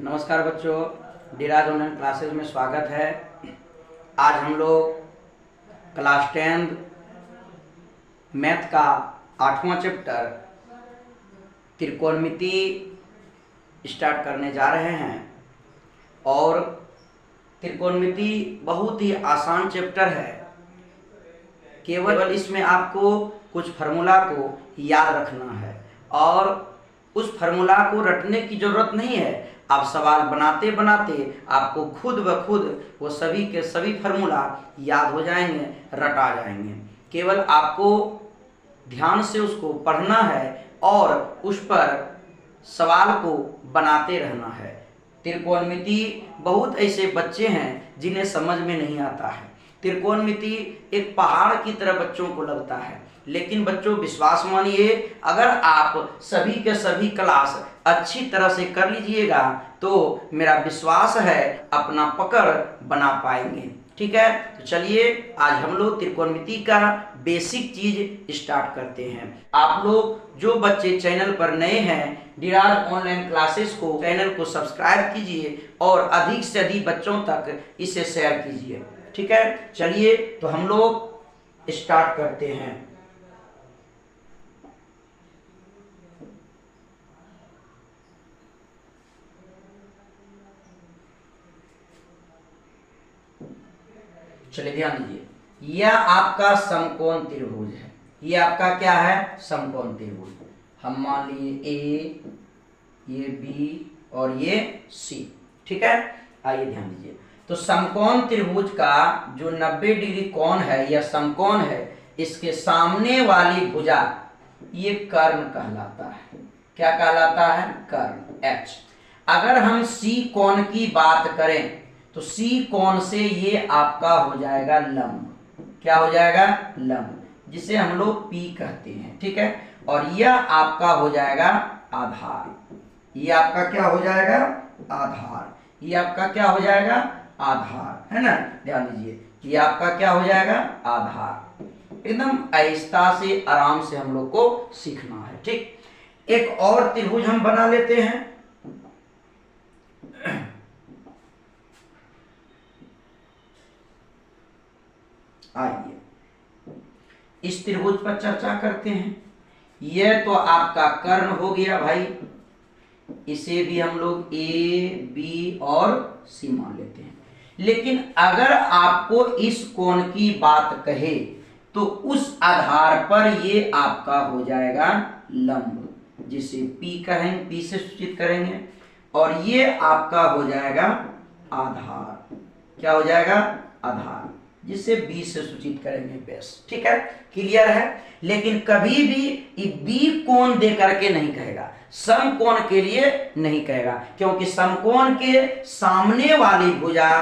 नमस्कार बच्चों, Dhiraj online classes में स्वागत है। आज हम लोग क्लास 10 मैथ का 8वां चैप्टर त्रिकोणमिति स्टार्ट करने जा रहे हैं। और त्रिकोणमिति बहुत ही आसान चैप्टर है। केवल इसमें आपको कुछ फार्मूला को याद रखना है और उस फार्मूला को रटने की ज़रूरत नहीं है। आप सवाल बनाते बनाते आपको खुद ब खुद वो सभी के सभी फार्मूला याद हो जाएंगे, रटा जाएंगे। केवल आपको ध्यान से उसको पढ़ना है और उस पर सवाल को बनाते रहना है। त्रिकोणमिति बहुत ऐसे बच्चे हैं जिन्हें समझ में नहीं आता है। त्रिकोणमिति एक पहाड़ की तरह बच्चों को लगता है, लेकिन बच्चों विश्वास मानिए, अगर आप सभी के सभी क्लास अच्छी तरह से कर लीजिएगा तो मेरा विश्वास है अपना पकड़ बना पाएंगे। ठीक है, तो चलिए आज हम लोग त्रिकोणमिति का बेसिक चीज स्टार्ट करते हैं। आप लोग जो बच्चे चैनल पर नए हैं, धीराज ऑनलाइन क्लासेस को चैनल को सब्सक्राइब कीजिए और अधिक से अधिक बच्चों तक इसे शेयर कीजिए। ठीक है, चलिए तो हम लोग स्टार्ट करते हैं। चलिए ध्यान दीजिए, यह आपका समकोण त्रिभुज है। यह आपका क्या है? समकोण त्रिभुज। हम मान लिए ए, ये बी और ये सी। ठीक है, आइए ध्यान दीजिए। तो समकोण त्रिभुज का जो 90 डिग्री कोण है, यह समकोण है। इसके सामने वाली भुजा ये कर्ण कहलाता है। क्या कहलाता है? कर्ण, एच। अगर हम सी कोण की बात करें तो सी कोण से ये आपका हो जाएगा लंब। क्या हो जाएगा? लंब, जिसे हम लोग पी कहते हैं। ठीक है, और यह आपका हो जाएगा आधार। ये आपका क्या हो जाएगा? आधार। ये आपका क्या हो जाएगा? आधार, है ना। ध्यान दीजिए, ये आपका क्या हो जाएगा? आधार। एकदम आहिस्ता से आराम से हम लोग को सीखना है। ठीक, एक और त्रिभुज हम बना लेते हैं। आइए इस त्रिभुज पर चर्चा करते हैं। यह तो आपका कर्ण हो गया भाई, इसे भी हम लोग ए, बी और सी मान लेते हैं। लेकिन अगर आपको इस कोण की बात कहे तो उस आधार पर ये आपका हो जाएगा लंब, जिसे पी कहेंगे, पी से सूचित करेंगे। और ये आपका हो जाएगा आधार। क्या हो जाएगा? आधार, जिसे बी से सूचित करेंगे बेस। ठीक है, क्लियर है। लेकिन कभी भी बी कोण दे करके नहीं कहेगा, समकोण के लिए नहीं कहेगा, क्योंकि समकोण के सामने वाली भुजा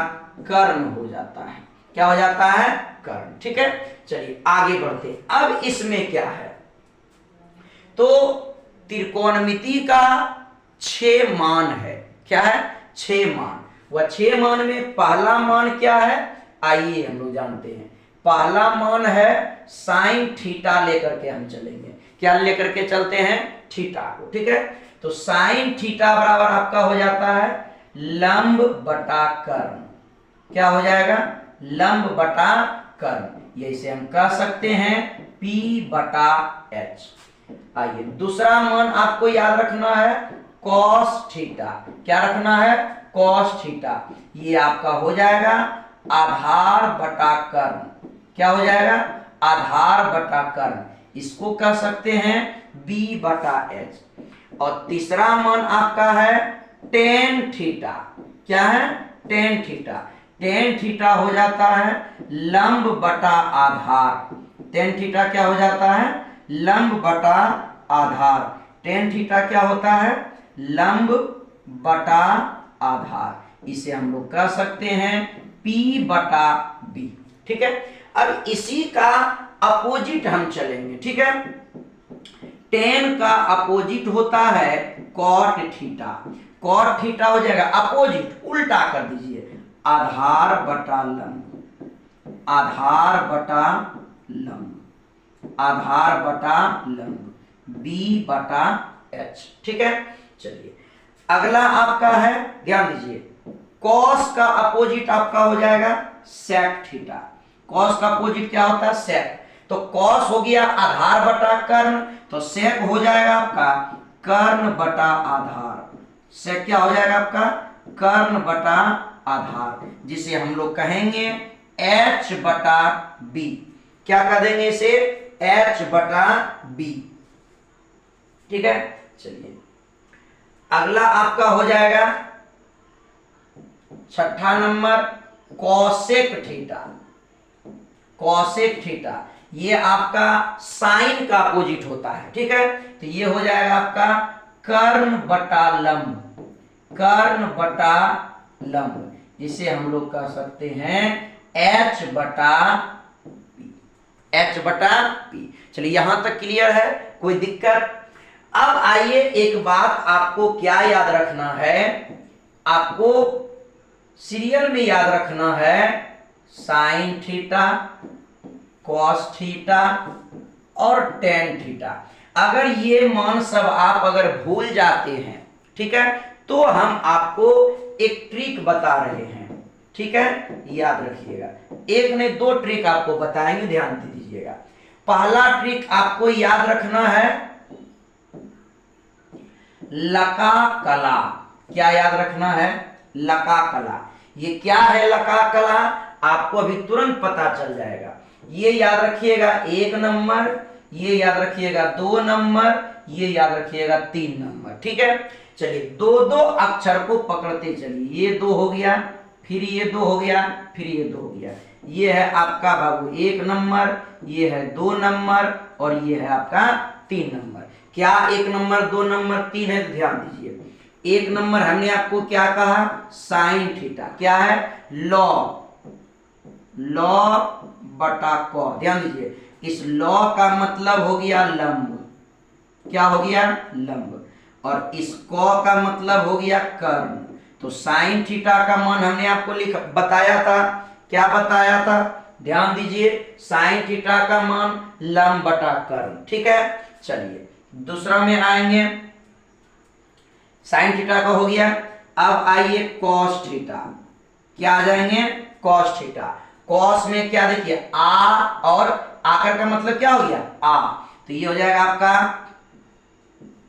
कर्ण हो जाता है। क्या हो जाता है? कर्ण। ठीक है, चलिए आगे बढ़ते। अब इसमें क्या है? तो त्रिकोणमिति का 6 मान है। क्या है? 6 मान। वह 6 मान में पहला मान क्या है? आइए हम लोग जानते हैं। पहला मान है साइन थीटा लेकर के हम चलेंगे। क्या लेकर के चलते हैं? थीटा को। ठीक है, तो साइन थीटा बराबर आपका हो जाता है लंब बटा कर्ण। क्या हो जाएगा? लंब बटा कर्ण। ये इसे हम कह सकते हैं P बटा H। आइए दूसरा मान आपको याद रखना है कॉस थीटा। क्या रखना है? Cos theta. ये आपका हो जाएगा आधार बटा कर्ण। क्या हो जाएगा? आधार बटा कर्ण। इसको कह सकते हैं B बटा H। और तीसरा मान आपका है टेन थीटा। क्या है? Tan theta. टेन थीटा हो जाता है लंब बटा आधार। टेन थीटा क्या हो जाता है? लंब बटा आधार। टेन थीटा क्या होता है? लंब बटा आधार। इसे हम लोग कह सकते हैं P बटा B। ठीक है, अब इसी का अपोजिट हम चलेंगे। ठीक है, टेन का अपोजिट होता है कॉट थीटा। कॉट थीटा हो जाएगा अपोजिट, उल्टा कर दीजिए, आधार बटा लंब। आधार बटा लंब। आधार बटा लंब, B बटा H। ठीक है, चलिए अगला आपका है, ध्यान दीजिए, कॉस का अपोजिट आपका हो जाएगा सेक थीटा। कॉस का अपोजिट क्या होता है? सेक। तो कॉस हो गया आधार बटा कर्ण, तो सेक हो जाएगा आपका कर्ण बटा आधार। सेक क्या हो जाएगा आपका? कर्ण बटा आधार, जिसे हम लोग कहेंगे h बटा b। क्या कह देंगे इसे? h बटा b। ठीक है, चलिए अगला आपका हो जाएगा छठा number cosec theta. Cosec theta ये आपका साइन का अपोजिट होता है। ठीक है, तो ये हो जाएगा आपका कर्ण बटा लंब। कर्ण बटा लंब, जिसे हम लोग कह सकते हैं h बटा p। h बटा p। चलिए यहां तक क्लियर है, कोई दिक्कत? अब आइए एक बात आपको क्या याद रखना है, आपको सीरियल में याद रखना है साइन थीटा, कॉस थीटा और टेन थीटा। अगर ये मान सब आप अगर भूल जाते हैं, ठीक है, तो हम आपको एक ट्रिक बता रहे हैं। ठीक है, याद रखिएगा, एक ने दो ट्रिक आपको बताएंगे, ध्यान दीजिएगा। पहला ट्रिक आपको याद रखना है लका कला। क्या याद रखना है? लका कला। ये क्या है लका कला? आपको अभी तुरंत पता चल जाएगा। ये याद रखिएगा 1 नंबर, ये याद रखिएगा 2 नंबर, ये याद रखिएगा 3 नंबर। ठीक है, चलिए दो दो अक्षर को पकड़ते चलिए। ये 2 हो गया, फिर ये 2 हो गया, फिर ये 2 हो गया। ये है आपका बाबू 1 नंबर, ये है 2 नंबर और ये है आपका 3 नंबर। क्या 1 नंबर 2 नंबर 3 है? तो ध्यान दीजिए, 1 नंबर हमने आपको क्या कहा? Sine theta. क्या है? लॉ। लॉ बटा कॉ। ध्यान दीजिए, इस लॉ का मतलब हो गया लंब। क्या हो गया? लंब। और इस कॉ का मतलब हो गया कर्ण। तो साइन थीटा का मान हमने आपको बताया था। क्या बताया था? ध्यान दीजिए, साइन थीटा का मान लंब बटा कर्ण। ठीक है, चलिए दूसरा में आएंगे। साइन थीटा का हो गया। अब आइए कॉस थीटा। क्या आ जाएंगे? Cos theta. कॉस में क्या देखिए, आ और आकर का मतलब क्या हो गया? आ। तो ये हो जाएगा आपका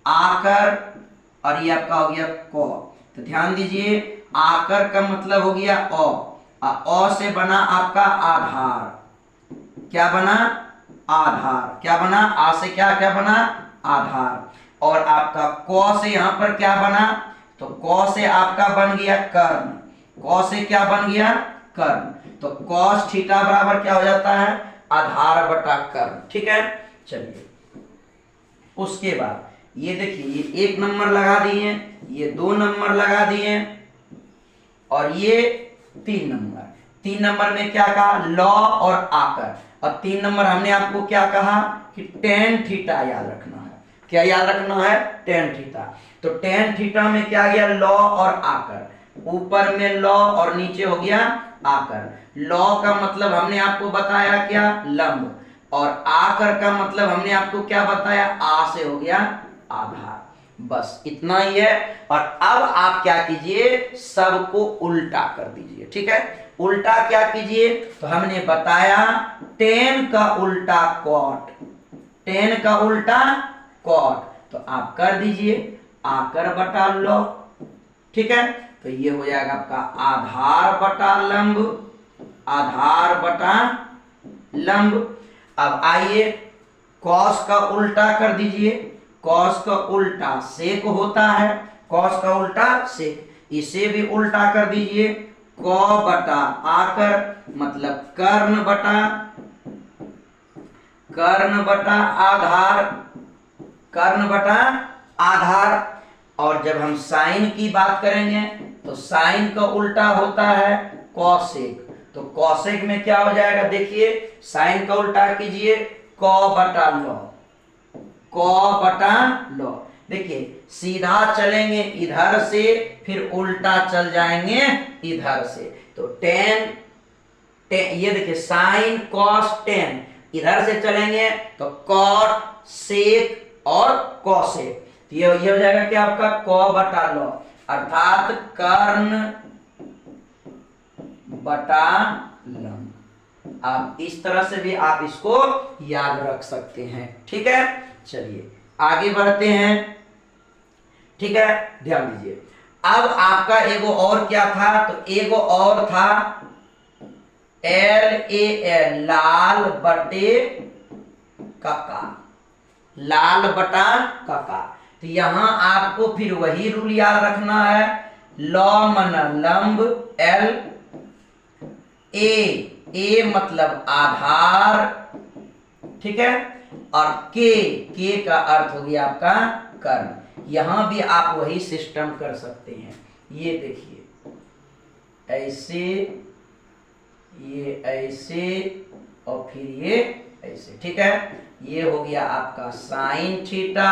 आकर और ये आपका हो गया कॉ। तो ध्यान दीजिए, आकर का मतलब हो गया अ से बना आपका आधार। क्या बना? आधार। क्या बना? आ से क्या क्या बना? आधार। और आपका कॉ से यहां पर क्या बना? तो कॉ से आपका बन गया कर्ण। कॉ से क्या बन गया? कर्ण। तो कॉस थीटा बराबर क्या हो जाता है? आधार बटा कर्ण। ठीक है, चलिए उसके बाद ये देखिए, ये 1 नंबर लगा दिए, ये 2 नंबर लगा दिए और ये 3 नंबर। 3 नंबर में क्या कहा? लॉ और आकर। और 3 नंबर हमने आपको क्या कहा कि टेन थीटा याद रखना है। क्या याद रखना है? Tan theta. तो टेन थीटा में क्या गया? लॉ और आकर। ऊपर में लॉ और नीचे हो गया आकर। लॉ का मतलब हमने आपको बताया क्या? लंब। और आकर का मतलब हमने आपको क्या बताया? आ से हो गया आधार। बस इतना ही है। और अब आप क्या कीजिए, सबको उल्टा कर दीजिए। ठीक है, उल्टा क्या कीजिए? तो हमने बताया टेन का उल्टा कॉट। टेन का उल्टा कॉट। तो आप कर दीजिए आकर बटा लॉ। ठीक है, तो ये हो जाएगा आपका आधार बटा लंब। आधार बटा लंब। अब आइए कॉस का उल्टा कर दीजिए। कॉस का उल्टा सेक होता है। कॉस का उल्टा सेक, इसे भी उल्टा कर दीजिए। कॉ बटा आकर मतलब कर्ण बटा आधार। कर्ण बटा आधार। और जब हम साइन की बात करेंगे तो साइन का उल्टा होता है कॉसेक। तो कॉसेक में क्या हो जाएगा? देखिए, साइन का उल्टा कीजिए, कॉ बटा लॉ। कॉ बटा लॉ। देखिए सीधा चलेंगे इधर से, फिर उल्टा चल जाएंगे इधर से। तो टेन ये देखिए साइन कॉस टेन, इधर से चलेंगे तो कॉट सेक और कॉसेक। ये हो जाएगा क्या आपका? कॉ बटा लॉ। अर्थात कर्ण बटा लंब। आप इस तरह से भी आप इसको याद रख सकते हैं। ठीक है, चलिए आगे बढ़ते हैं। ठीक है, ध्यान दीजिए। अब आपका एगो और क्या था, तो एगो और था LAL, लाल बटे कका, लाल बटा कका। तो यहां आपको फिर वही रूल याद रखना है, लॉमन लंब, L, ए मतलब आधार, ठीक है, और के का अर्थ हो गया आपका कर्ण। यहां भी आप वही सिस्टम कर सकते हैं। ये देखिए, ऐसे, ये ऐसे और फिर ये ऐसे। ठीक है, ये हो गया आपका साइन थीटा,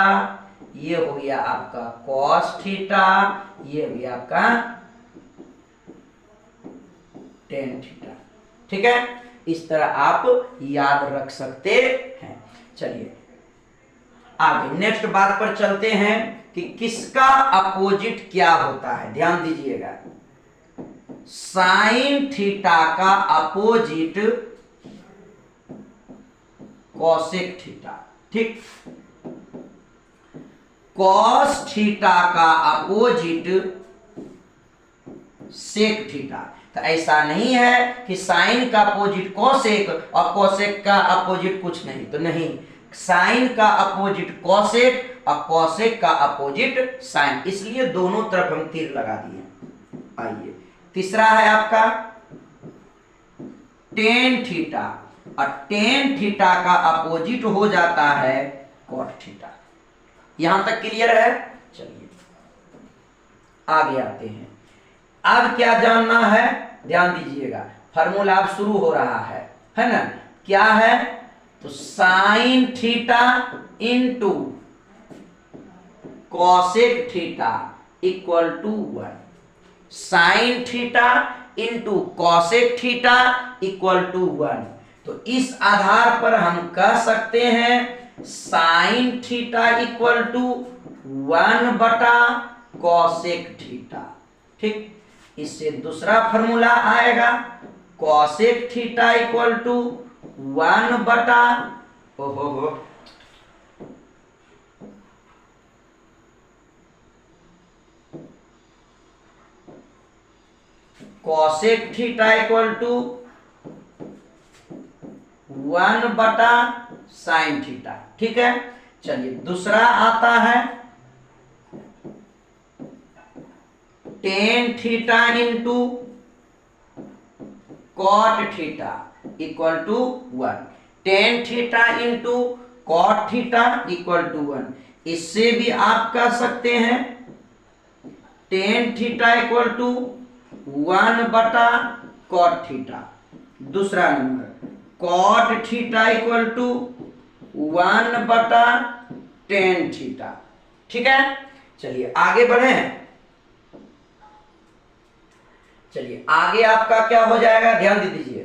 ये हो गया आपका कॉस थीटा, ये हो गया आपका टेन थीटा। ठीक है, इस तरह आप याद रख सकते हैं। चलिए आगे नेक्स्ट बात पर चलते हैं कि किसका अपोजिट क्या होता है। ध्यान दीजिएगा, साइन थीटा का अपोजिट कॉसेक थीटा। ठीक, कॉस थीटा का अपोजिट सेक थीटा। तो ऐसा नहीं है कि साइन का अपोजिट कॉसेक और कॉसेक का अपोजिट कुछ नहीं, तो नहीं, साइन का अपोजिट कॉसेक और कॉसेक का अपोजिट साइन, इसलिए दोनों तरफ हम तीर लगा दिए। आइए तीसरा है आपका टेन थीटा, और टेन थीटा का अपोजिट हो जाता है कॉट थीटा। यहां तक क्लियर है। चलिए आगे आते हैं। अब क्या जानना है, ध्यान दीजिएगा, फार्मूला अब शुरू हो रहा है ना। क्या है, तो sine theta into cosec theta equal to 1, sine theta into cosec theta equal to 1। तो इस आधार पर हम कह सकते हैं साइन थीटा इक्वल टू 1 बटा कॉसेक थीटा। ठीक, इससे दूसरा फॉर्मूला आएगा कॉसेक थीटा इक्वल टू 1 बटा कॉसेक थीटा इक्वल टू 1 बटा साइन थीटा। ठीक है, चलिए दूसरा आता है tan theta into cot theta equal to 1, tan theta into cot theta equal to 1। इससे भी आप कह सकते हैं टेन थीटा इक्वल टू 1 बटा कॉट थीटा। दूसरा नंबर कॉट थीटा इक्वल टू 1 बटा टेन थीटा। ठीक है, चलिए आगे बढ़े। चलिए आगे आपका क्या हो जाएगा, ध्यान दे दीजिए।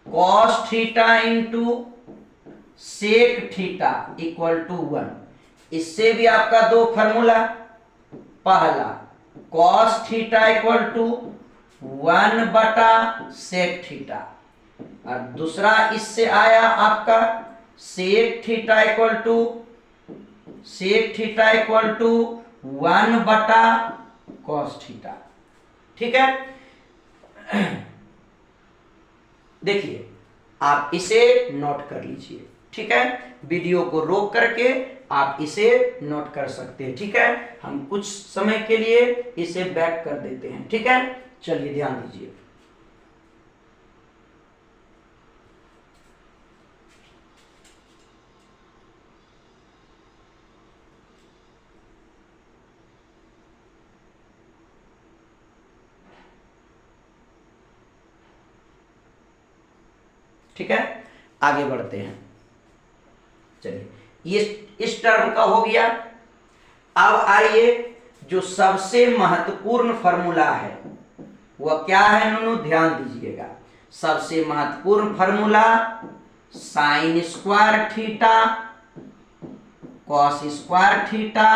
Cos theta into sec theta equal to 1। इससे भी आपका दो फार्मूला, पहला कॉस थीटा इक्वल टू 1 बटा सेक थीटा, और दूसरा इससे आया आपका सेक थीटा इक्वल टू 1 बटा कॉस थीटा। ठीक है, देखिए आप इसे नोट कर लीजिए। ठीक है, वीडियो को रोक करके आप इसे नोट कर सकते हैं। ठीक है, हम कुछ समय के लिए इसे बैक कर देते हैं। ठीक है, चलिए ध्यान दीजिए। ठीक है, आगे बढ़ते हैं। चलिए ये इस टर्म का हो गया। अब आइए जो सबसे महत्वपूर्ण फार्मूला है वह क्या है नूनू, ध्यान दीजिएगा। सबसे महत्वपूर्ण formula sine square theta cos square theta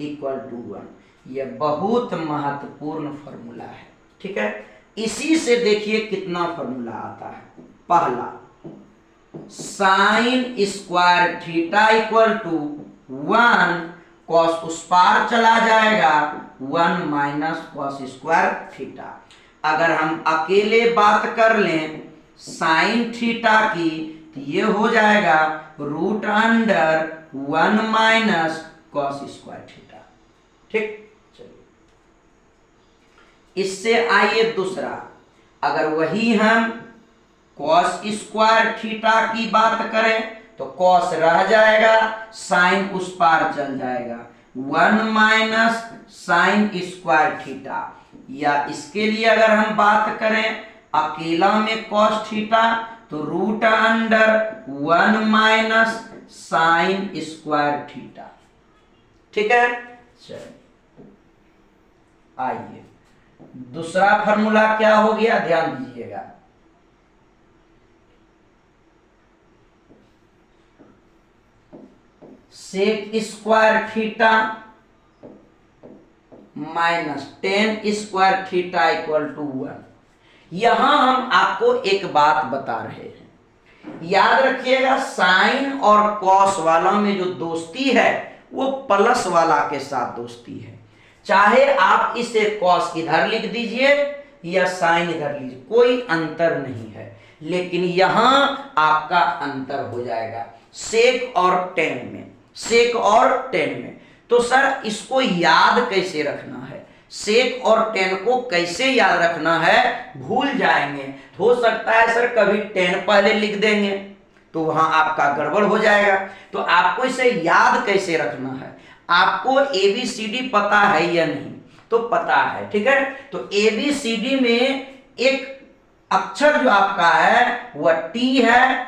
equal to 1। यह बहुत महत्वपूर्ण फॉर्मूला है, ठीक है। इसी से देखिए कितना फॉर्मूला आता है। पहला, sine square theta equal to 1, cos उस पार चला जाएगा 1 माइनस कॉस स्क्वायर थीटा। अगर हम अकेले बात कर लें साइन थीटा की तो ये हो जाएगा root under 1 minus cos square theta, ठीक। चलिए इससे आइए दूसरा, अगर वही हम कॉस स्क्वायर थीटा की बात करें तो कॉस रह जाएगा, साइन उस पार चल जाएगा 1 माइनस साइन स्क्वायर थीटा। या इसके लिए अगर हम बात करें अकेला में कॉस थीटा तो root under 1 minus sine square theta, ठीक है। चलिए आइए दूसरा फॉर्मूला क्या हो गया, ध्यान दीजिएगा। Sec square theta minus tan square theta equal to 1। यहां हम आपको एक बात बता रहे हैं, याद रखिएगा साइन और कॉस वाला में जो दोस्ती है वो प्लस वाला के साथ दोस्ती है। चाहे आप इसे कॉस इधर लिख दीजिए या साइन इधर लीजिए, कोई अंतर नहीं है, लेकिन यहां आपका अंतर हो जाएगा सेक और टेन में, सेक और टेन में। तो सर इसको याद कैसे रखना है, सेक और टेन को कैसे याद रखना है, भूल जाएंगे। हो सकता है सर कभी टेन पहले लिख देंगे तो वहां आपका गड़बड़ हो जाएगा। तो आपको इसे याद कैसे रखना है, आपको एबीसीडी पता है या नहीं, तो पता है, ठीक है। तो एबीसीडी में एक अक्षर जो आपका है वह टी है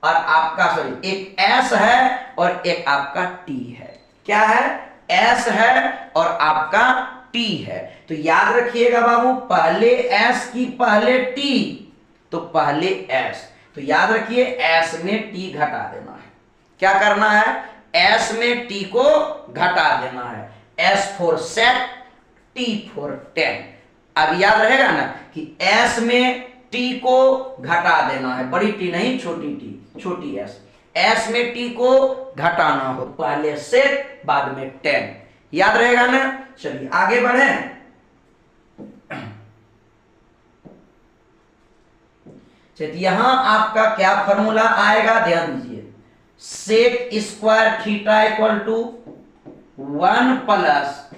और आपका सॉरी एक एस है और एक आपका टी है। क्या है, एस है और आपका टी है। तो याद रखिएगा बाबू, पहले एस की पहले टी तो पहले एस। तो याद रखिए एस में टी घटा देना है। क्या करना है, एस में टी को घटा देना है। S for set, T for ten. अब याद रहेगा ना कि एस में टी को घटा देना है, बड़ी टी नहीं छोटी टी, छोटी एस। एस में टी को घटाना हो, पहले सेट बाद में टेन। याद रहेगा ना। चलिए आगे बढ़े। चलिए यहां आपका क्या फॉर्मूला आएगा, ध्यान दीजिए। Sec square theta equal to 1 plus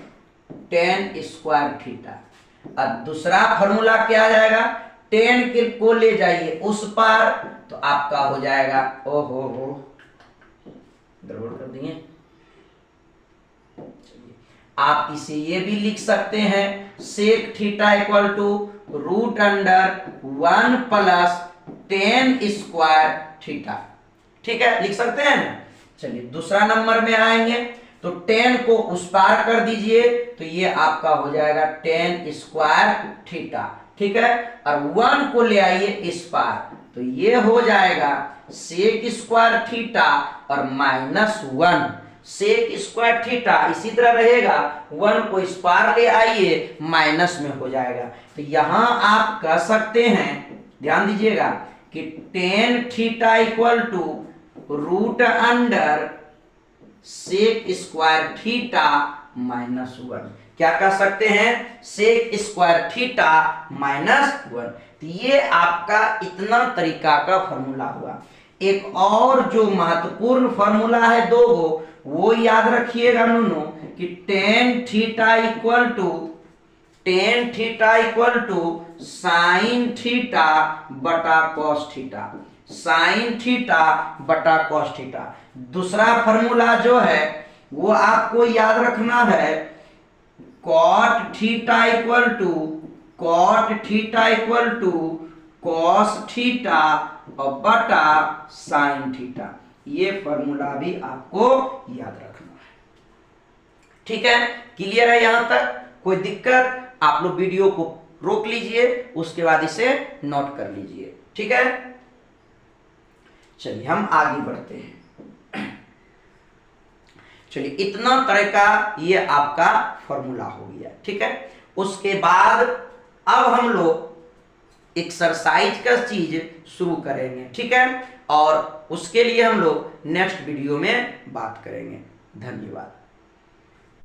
tan square theta. अब दूसरा फॉर्मूला क्या आ जाएगा, टेन के को ले जाइए उस पार तो आपका हो जाएगा, ओहो हो गड़बड़ कर दिए। आप इसे ये भी लिख सकते हैं, sec theta equal to root under 1 plus tan square theta, ठीक है, लिख सकते हैं ना। चलिए दूसरा नंबर में आएंगे तो टेन को उस पार कर दीजिए तो ये आपका हो जाएगा टेन स्क्वायर थीटा, ठीक है। और 1 को ले आइए इस पार तो ये हो जाएगा सेक स्क्वायर थीटा और माइनस 1 सेक स्क्वायर थीटा। इसी तरह रहेगा, 1 को इस पार ले आइए माइनस में हो जाएगा। तो यहां आप कह सकते हैं, ध्यान दीजिएगा कि tan theta equal to root under sec square theta minus 1। क्या कह सकते हैं, सेक स्क्वायर थीटा माइनस 1। तो ये आपका इतना तरीका का फॉर्मूला हुआ। एक और जो महत्वपूर्ण फॉर्मूला है दो वो याद रखिएगा नूनो कि tan theta equal to sine theta बटा कॉस थीटा, साइन थीटा बटा कॉस थीटा। दूसरा फॉर्मूला जो है वो आपको याद रखना है, cot theta equal to cos theta और बटा साइन थीटा। ये फॉर्मूला भी आपको याद रखना है, ठीक है। क्लियर है यहां तक, कोई दिक्कत, आप लोग वीडियो को रोक लीजिए उसके बाद इसे नोट कर लीजिए, ठीक है। चलिए हम आगे बढ़ते हैं। चलिए इतना तरह का ये आपका फॉर्मूला हो गया, ठीक है। उसके बाद अब हम लोग एक्सरसाइज का चीज शुरू करेंगे, ठीक है, और उसके लिए हम लोग नेक्स्ट वीडियो में बात करेंगे। धन्यवाद।